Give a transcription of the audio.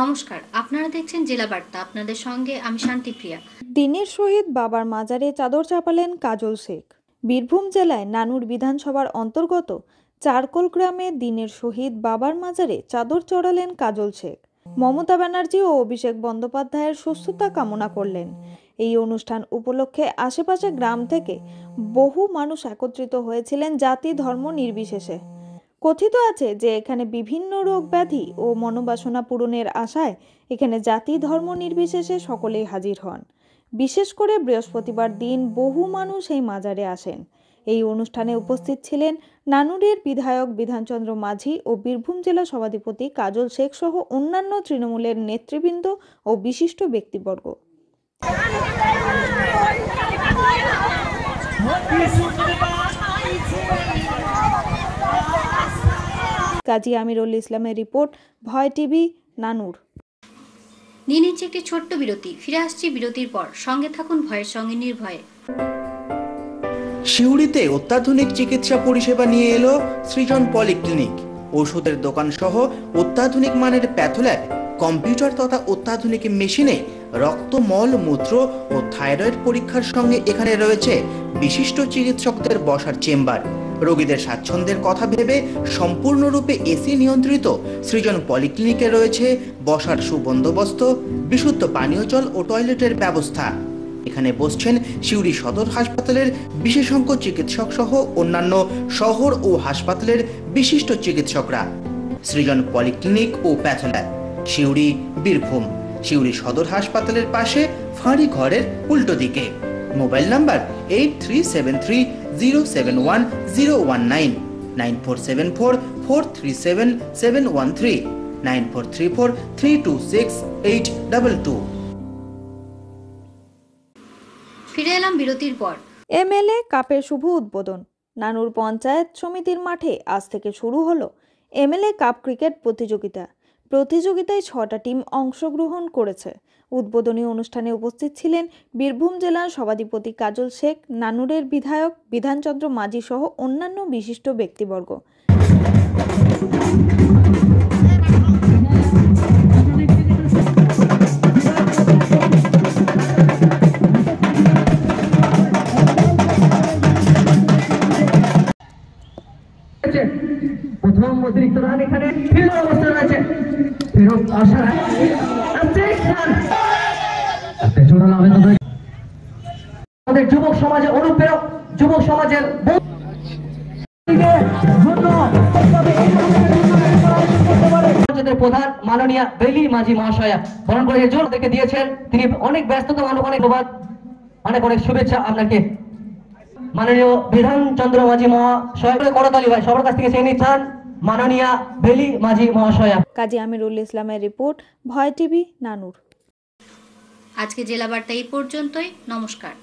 নমস্কার, আপনারা দেখছেন জেলা বার্তা। আপনাদের সঙ্গে আমি শান্তিপ্রিয়া। দিনের শহীদ বাবার মাজারে চাদর চাপালেন কাজল শেখ। বীরভূম জেলায় নানুর বিধানসভার অন্তর্গত চারকোল গ্রামে দিনের শহীদ বাবার মাজারে চাদর চড়ালেন কাজল শেখ। মমতা ব্যানার্জি ও অভিষেক বন্দ্যোপাধ্যায়ের সুস্থতা কামনা করলেন। এই অনুষ্ঠান উপলক্ষে আশেপাশে গ্রাম থেকে বহু মানুষ একত্রিত হয়েছিলেন জাতি ধর্ম নির্বিশেষে। কথিত আছে যে এখানে বিভিন্ন রোগ ব্যাধি ও মনোবাসনা পূরণের আশায় এখানে জাতি ধর্ম নির্বিশেষে সকলেই হাজির হন। বিশেষ করে বৃহস্পতিবার দিন বহু মানুষ এই মাজারে আসেন। এই অনুষ্ঠানে উপস্থিত ছিলেন নানুরের বিধায়ক বিধানচন্দ্র মাঝি ও বীরভূম জেলা সভাধিপতি কাজল শেখ সহ অন্যান্য তৃণমূলের নেতৃবৃন্দ ও বিশিষ্ট ব্যক্তিবর্গ। কাজী আমিরুল ইসলামের রিপোর্ট, ভয় টিভি, নানুর। নিয়ে নিচ্ছে একটি ছোট্ট বিরতি। ফিরে আসছি বিরতির পর। সঙ্গে থাকুন ভয়ের সঙ্গে নির্ভয়ে। সিউড়িতে অত্যাধুনিক চিকিৎসা পরিষেবা নিয়ে এলো সৃজন পলিক্লিনিক। ওষুধের দোকান সহ অত্যাধুনিক মানের প্যাথোল্যাব, কম্পিউটার তথা অত্যাধুনিক মেশিনে রক্ত, মল, মূত্র ও থাইরয়েড পরীক্ষার সঙ্গে এখানে রয়েছে বিশিষ্ট চিকিৎসকদের বসার চেম্বার। রোগীদের স্বাচ্ছন্দ্যের কথা ভেবে সম্পূর্ণরূপে এসি নিয়ন্ত্রিত সৃজন পলিক্লিনিকে রয়েছে বসার সুবন্দোবস্ত, বিশুদ্ধ পানীয় জল ও টয়লেটের ব্যবস্থা। এখানে বসছেন সিউড়ি সদর হাসপাতালের বিশেষজ্ঞ চিকিৎসক সহ অন্যান্য শহর ও হাসপাতালের বিশিষ্ট চিকিৎসকরা। সৃজন পলিক্লিনিক ও প্যাথোল্যাব, সিউড়ি, বীরভূম। সিউড়ি সদর হাসপাতালের পাশে ফাঁড়ি ঘরের উল্টো দিকে। Mobile number 8373071019, 9474437713, 9434326822। ফিরে এলাম বিরতির পর। এমএলএ কাপের শুভ উদ্বোধন। নানুর পঞ্চায়েত সমিতির মাঠে আজ থেকে শুরু হলো এমএলএ কাপ ক্রিকেট প্রতিযোগিতা। প্রতিযোগিতায় 6টা টিম অংশগ্রহণ করেছে। উদ্বোধনী অনুষ্ঠানে উপস্থিত ছিলেন বীরভূম জেলার সভাধিপতি কাজল শেখ, নানুরের বিধায়ক বিধানচন্দ্র মাঝি সহ অন্যান্য বিশিষ্ট ব্যক্তিবর্গ। প্রথম অতিরিক্ত রান এখানে ফিল্ড অবস্থান আছে, ফেরত আসার আমাদের যুবক সমাজে অনুপ্রেরক, যুবক সমাজের প্রধান মাননীয় বেলি মাঝি মহাশয়া বরণ করে জোর দেখে দিয়েছেন। তিনি অনেক ব্যস্ততা, অনেক ধন্যবাদ, অনেক শুভেচ্ছা আপনাকে। মাননীয় বিধানচন্দ্র মাঝি মহাশয়, করতালি ভাই সবার কাছ থেকে চেয়ে নিচ্ছেন মাননীয় বেলি মাঝি মহাশয়া। কাজী আমিরুল ইসলামের রিপোর্ট, ভয় টিভি, নানুর। আজকে জেলা বার্তা এই পর্যন্তই। নমস্কার।